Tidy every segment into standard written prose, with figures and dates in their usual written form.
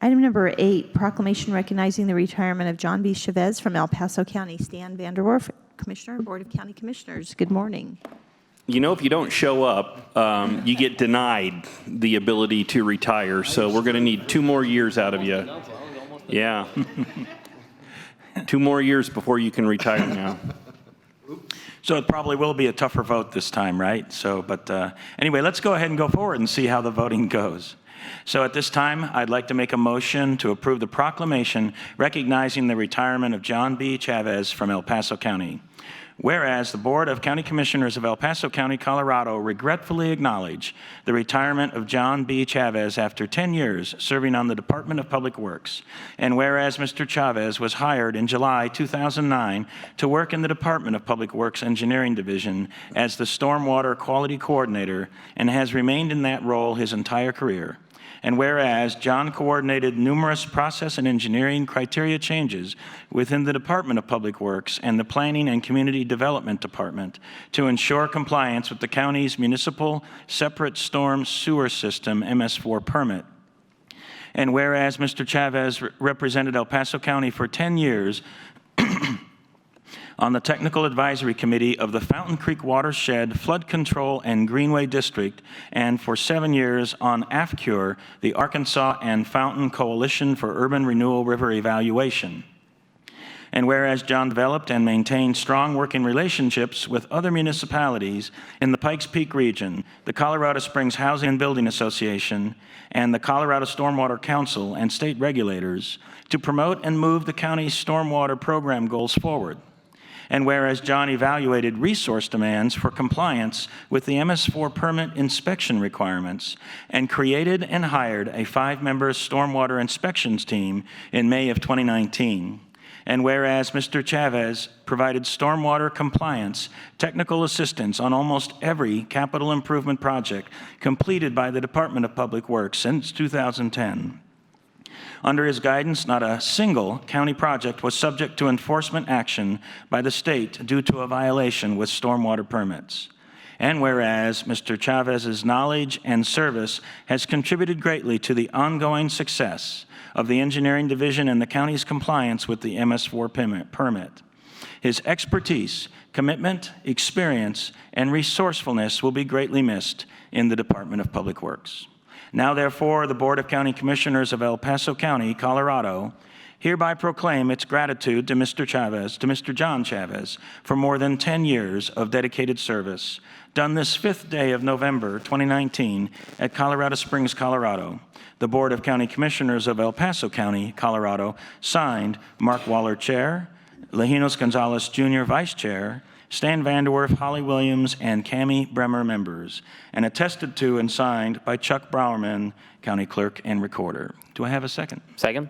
Item number 8, proclamation recognizing the retirement of John B. Chavez from El Paso County. Stan Vanderwerf, Commissioner, Board of County Commissioners. Good morning. You know, if you don't show up, you get denied the ability to retire. So we're going to need 2 more years out of you. Yeah. 2 more years before you can retire now. So it probably will be a tougher vote this time, right? So, but anyway, let's go ahead and go forward and see how the voting goes. So at this time, I'd like to make a motion to approve the proclamation recognizing the retirement of John B. Chavez from El Paso County. Whereas the Board of County Commissioners of El Paso County, Colorado regretfully acknowledge the retirement of John B. Chavez after 10 years serving on the Department of Public Works. And whereas Mr. Chavez was hired in July 2009 to work in the Department of Public Works Engineering Division as the Stormwater Quality Coordinator and has remained in that role his entire career. And whereas John coordinated numerous process and engineering criteria changes within the Department of Public Works and the Planning and Community Development Department to ensure compliance with the county's municipal separate storm sewer system MS4 permit. And whereas Mr. Chavez represented El Paso County for 10 years on the Technical Advisory Committee of the Fountain Creek Watershed Flood Control and Greenway District, and for 7 years on AFCURE, the Arkansas and Fountain Coalition for Urban Renewal River Evaluation. And whereas John developed and maintained strong working relationships with other municipalities in the Pikes Peak region, the Colorado Springs Housing and Building Association, and the Colorado Stormwater Council and state regulators to promote and move the county's stormwater program goals forward. And whereas John evaluated resource demands for compliance with the MS4 permit inspection requirements and created and hired a 5-member stormwater inspections team in May of 2019. And whereas Mr. Chavez provided stormwater compliance technical assistance on almost every capital improvement project completed by the Department of Public Works since 2010. Under his guidance, not a single county project was subject to enforcement action by the state due to a violation with stormwater permits. And whereas Mr. Chavez's knowledge and service has contributed greatly to the ongoing success of the engineering division and the county's compliance with the MS4 permit. His expertise, commitment, experience, and resourcefulness will be greatly missed in the Department of Public Works. Now, therefore, the Board of County Commissioners of El Paso County, Colorado, hereby proclaim its gratitude to Mr. Chavez, to Mr. John Chavez, for more than 10 years of dedicated service, done this 5th day of November 2019 at Colorado Springs, Colorado. The Board of County Commissioners of El Paso County, Colorado, signed Mark Waller, Chair, Lejinos Gonzalez Jr., Vice Chair, Stan Vanderwerf, Holly Williams, and Cammie Bremer, members, and attested to and signed by Chuck Browerman, County Clerk and Recorder. Do I have a second? Second.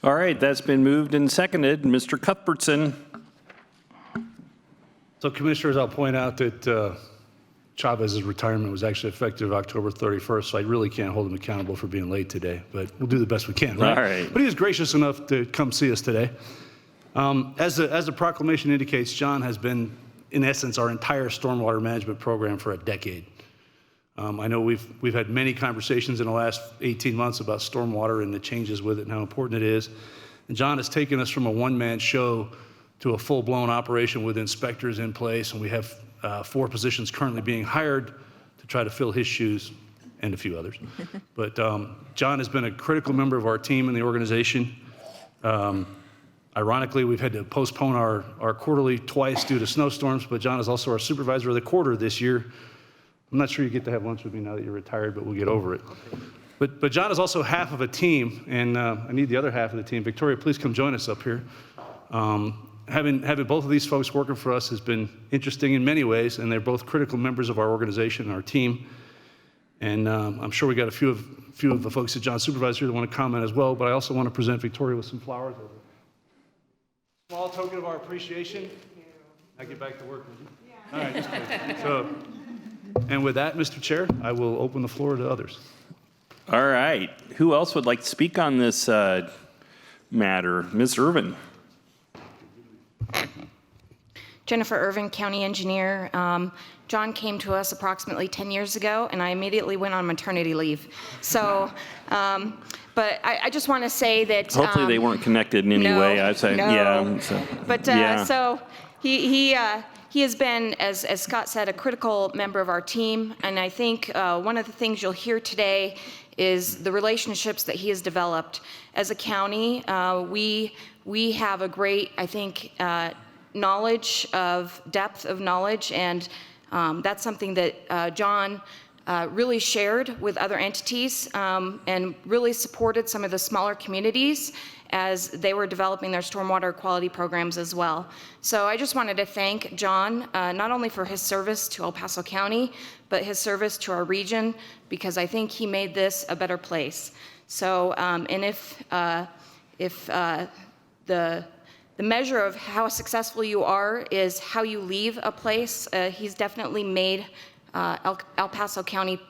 All right, that's been moved and seconded. Mr. Cuthbertson. So, Commissioners, I'll point out that Chavez's retirement was actually effective October 31st, so I really can't hold him accountable for being late today, but we'll do the best we can, right? All right. But he was gracious enough to come see us today. As the proclamation indicates, John has been, in essence, our entire stormwater management program for a decade. I know we've had many conversations in the last 18 months about stormwater and the changes with it and how important it is. And John has taken us from a one-man show to a full-blown operation with inspectors in place, and we have 4 positions currently being hired to try to fill his shoes and a few others. But John has been a critical member of our team and the organization. Ironically, we've had to postpone our quarterly twice due to snowstorms, but John is also our supervisor of the quarter this year. I'm not sure you get to have lunch with me now that you're retired, but we'll get over it. But John is also half of a team, and I need the other half of the team. Victoria, please come join us up here. Having both of these folks working for us has been interesting in many ways, and they're both critical members of our organization and our team. And I'm sure we got a few of the folks that John's supervisor that want to comment as well, but I also want to present Victoria with some flowers. Small token of our appreciation. I get back to work with you. Yeah. All right, that's good. So, and with that, Mr. Chair, I will open the floor to others. All right. Who else would like to speak on this matter? Ms. Irvin. Jennifer Irvin, County Engineer. John came to us approximately 10 years ago, and I immediately went on maternity leave. So, But I just want to say that. Hopefully they weren't connected in any no, way. I'd say, no. yeah. So, But yeah. so he has been, as Scott said, a critical member of our team. And I think one of the things you'll hear today is the relationships that he has developed. As a county, we have a great, I think, depth of knowledge, and that's something that John really shared with other entities and really supported some of the smaller communities as they were developing their stormwater quality programs as well. So I just wanted to thank John, not only for his service to El Paso County, but his service to our region, because I think he made this a better place. So, and if the measure of how successful you are is how you leave a place, he's definitely made El Paso County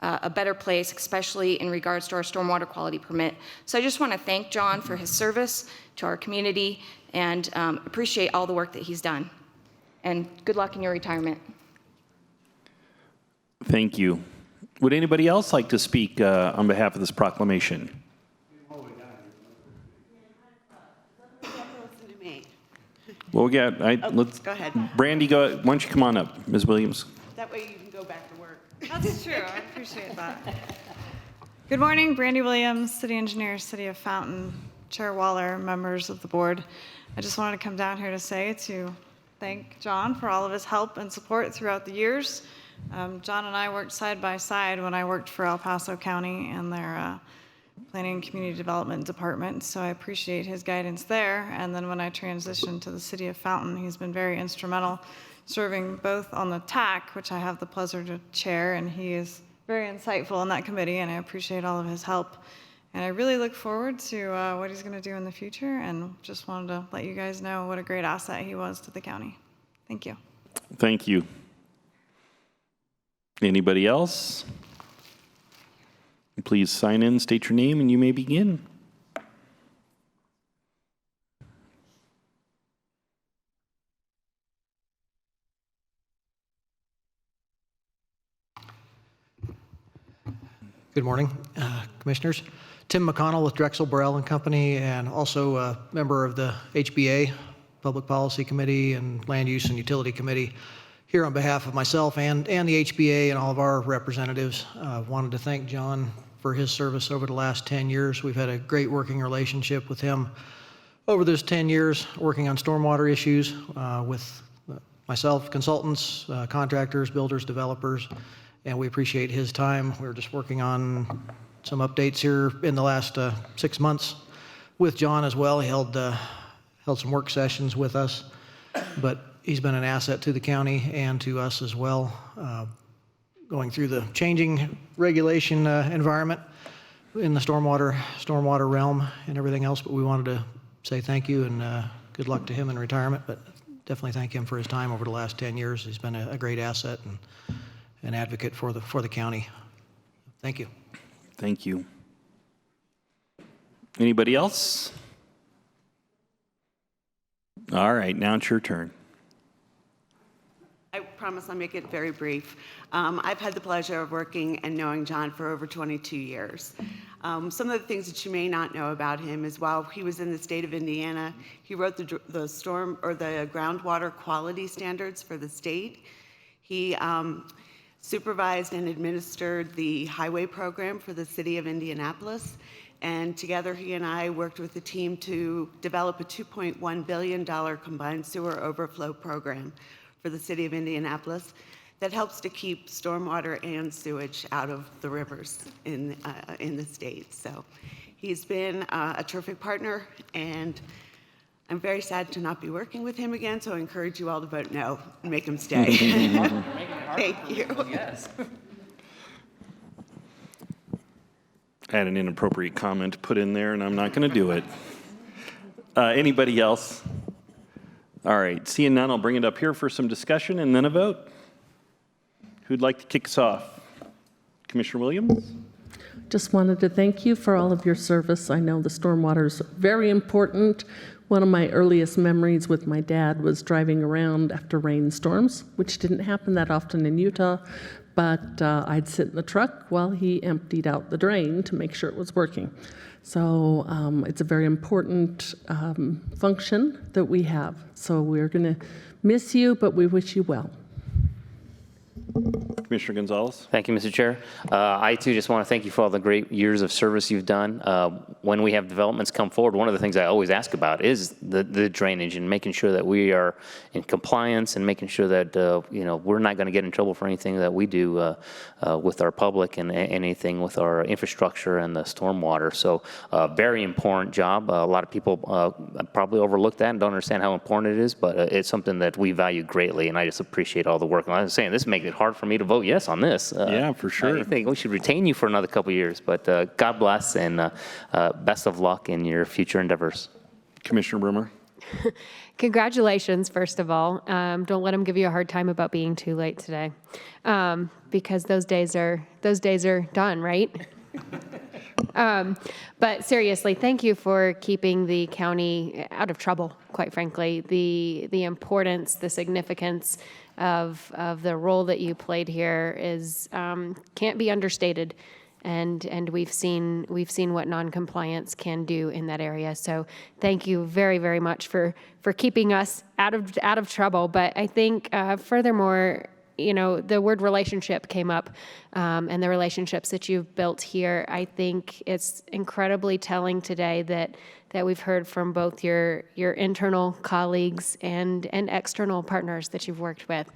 a better place, especially in regards to our stormwater quality permit. So I just want to thank John for his service to our community and appreciate all the work that he's done. And good luck in your retirement. Thank you. Would anybody else like to speak on behalf of this proclamation? Well, we got, let's. Go ahead. Brandy, why don't you come on up, Ms. Williams? That way you can go back to work. That's true. I appreciate that. Good morning, Brandy Williams, City Engineer, City of Fountain, Chair Waller, members of the board. I just wanted to come down here to thank John for all of his help and support throughout the years. John and I worked side by side when I worked for El Paso County and their Planning and Community Development Department, so I appreciate his guidance there. And then when I transitioned to the City of Fountain, he's been very instrumental serving both on the TAC, which I have the pleasure to chair, and he is very insightful in that committee, and I appreciate all of his help. And I really look forward to what he's going to do in the future, and just wanted to let you guys know what a great asset he was to the county. Thank you. Thank you. Anybody else? Please sign in, state your name, and you may begin. Good morning, Commissioners. Tim McConnell with Drexel, Burrell and Company, and also a member of the HBA, Public Policy Committee and Land Use and Utility Committee. Here on behalf of myself and the HBA and all of our representatives, wanted to thank John for his service over the last 10 years. We've had a great working relationship with him over those 10 years, working on stormwater issues with myself, consultants, contractors, builders, developers, and we appreciate his time. We're just working on some updates here in the last 6 months with John as well. He held some work sessions with us, but he's been an asset to the county and to us as well, going through the changing regulation environment in the stormwater realm and everything else. But we wanted to say thank you and good luck to him in retirement, but definitely thank him for his time over the last 10 years. He's been a great asset and an advocate for the county. Thank you. Thank you. Anybody else? All right, now it's your turn. I promise I'll make it very brief. I've had the pleasure of working and knowing John for over 22 years. Some of the things that you may not know about him is while he was in the state of Indiana, he wrote the groundwater quality standards for the state. He supervised and administered the highway program for the city of Indianapolis. And together he and I worked with the team to develop a $2.1 billion combined sewer overflow program for the city of Indianapolis that helps to keep stormwater and sewage out of the rivers in the state. So he's been a terrific partner, and I'm very sad to not be working with him again, so I encourage you all to vote no and make him stay. Thank you. Yes. I had an inappropriate comment put in there, and I'm not going to do it. Anybody else? All right, seeing none, I'll bring it up here for some discussion and then a vote. Who'd like to kick us off? Commissioner Williams? Just wanted to thank you for all of your service. I know the stormwater is very important. One of my earliest memories with my dad was driving around after rainstorms, which didn't happen that often in Utah, but I'd sit in the truck while he emptied out the drain to make sure it was working. So it's a very important function that we have. So we're going to miss you, but we wish you well. Commissioner Gonzalez? Thank you, Mr. Chair. I, too, just want to thank you for all the great years of service you've done. When we have developments come forward, one of the things I always ask about is the drainage and making sure that we are in compliance and making sure that, we're not going to get in trouble for anything that we do with our public and anything with our infrastructure and the stormwater. So very important job. A lot of people probably overlook that and don't understand how important it is, but it's something that we value greatly, and I just appreciate all the work. And I was saying, this makes it hard for me to vote yes on this. Yeah, for sure. I think we should retain you for another couple of years, but God bless and best of luck in your future endeavors. Commissioner Bremer? Congratulations, first of all. Don't let them give you a hard time about being too late today, because those days are done, right? But seriously, thank you for keeping the county out of trouble, quite frankly. The importance, the significance of the role that you played here is can't be understated. And we've seen what noncompliance can do in that area. So thank you very, very much for keeping us out of trouble. But I think furthermore, the word relationship came up, and the relationships that you've built here. I think it's incredibly telling today that we've heard from both your internal colleagues and external partners that you've worked with.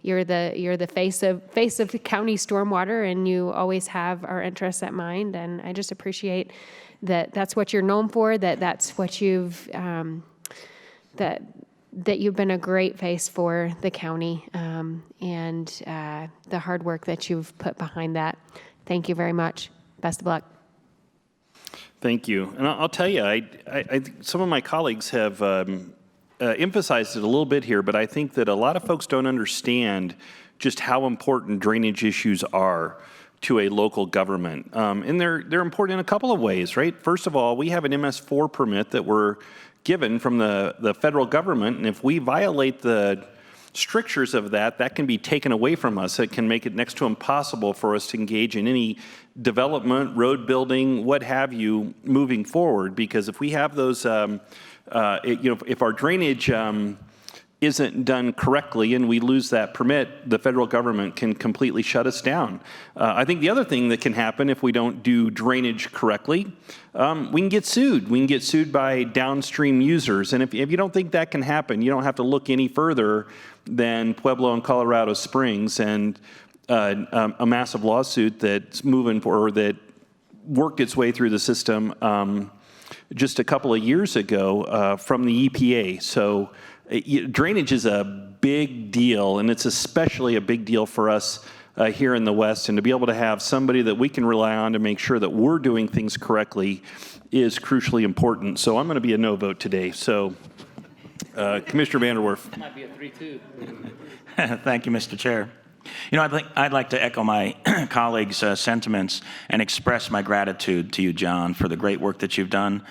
You're the face of the county stormwater, and you always have our interests at mind. And I just appreciate that's what you're known for. That's what you've that you've been a great face for the county, and the hard work that you've put behind that. Thank you very much. Best of luck. Thank you. And I'll tell you, I some of my colleagues have emphasized it a little bit here, but I think that a lot of folks don't understand just how important drainage issues are to a local government. And they're important in a couple of ways, right? First of all, we have an MS4 permit that we're given from the federal government, and if we violate the strictures of that can be taken away from us. It can make it next to impossible for us to engage in any development, road building, what have you, moving forward. Because if we have those, if our drainage isn't done correctly and we lose that permit, the federal government can completely shut us down. I think the other thing that can happen if we don't do drainage correctly, we can get sued. We can get sued by downstream users. And if you don't think that can happen, you don't have to look any further than Pueblo and Colorado Springs and a massive lawsuit that's moving or that worked its way through the system just a couple of years ago from the EPA. So drainage is a big deal, and it's especially a big deal for us here in the West. And to be able to have somebody that we can rely on to make sure that we're doing things correctly is crucially important. So I'm going to be a no vote today. So Commissioner Vanderwerf. Might be a 3-2. Thank you, Mr. Chair. I'd like to echo my colleagues' sentiments and express my gratitude to you, John, for the great work that you've done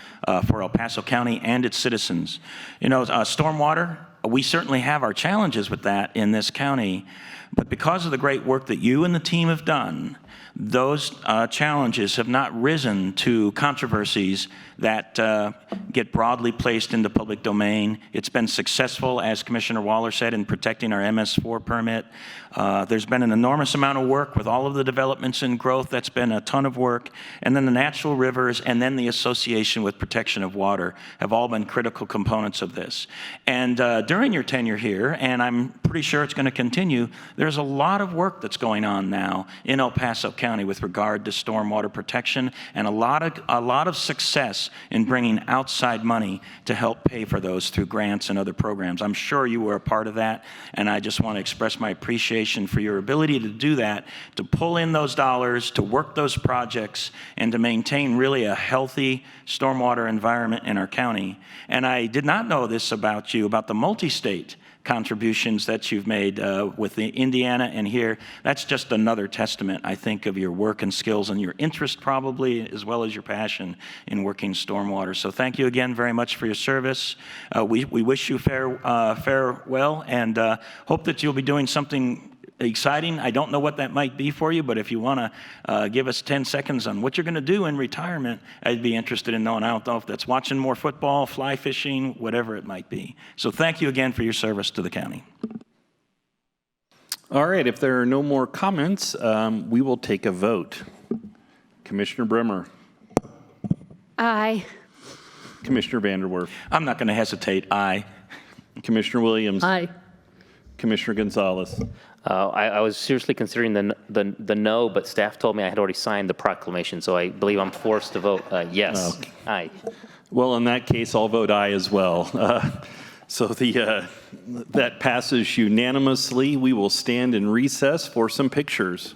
for El Paso County and its citizens. Stormwater, we certainly have our challenges with that in this county, but because of the great work that you and the team have done, those challenges have not risen to controversies that get broadly placed in the public domain. It's been successful, as Commissioner Waller said, in protecting our MS4 permit. There's been an enormous amount of work with all of the developments and growth. That's been a ton of work. And then the natural rivers and then the association with protection of water have all been critical components of this. And during your tenure here, and I'm pretty sure it's going to continue, there's a lot of work that's going on now in El Paso County with regard to stormwater protection, and a lot of success in bringing outside money to help pay for those through grants and other programs. I'm sure you were a part of that, and I just want to express my appreciation for your ability to do that, to pull in those dollars, to work those projects, and to maintain really a healthy stormwater environment in our county. And I did not know this about you, about the multi-state contributions that you've made with the Indiana and here. That's just another testament, I think, of your work and skills and your interest probably, as well as your passion in working stormwater. So thank you again very much for your service. We wish you farewell and hope that you'll be doing something exciting. I don't know what that might be for you, but if you want to give us 10 seconds on what you're going to do in retirement, I'd be interested in knowing. I don't know if that's watching more football, fly fishing, whatever it might be. So thank you again for your service to the county. All right, if there are no more comments, we will take a vote. Commissioner Bremer. Aye. Commissioner Vanderwerf. I'm not going to hesitate. Aye. Commissioner Williams. Aye. Commissioner Gonzalez. I was seriously considering the no, but staff told me I had already signed the proclamation, so I believe I'm forced to vote yes. Okay. Aye. Well, in that case, I'll vote aye as well. So that passes unanimously. We will stand in recess for some pictures.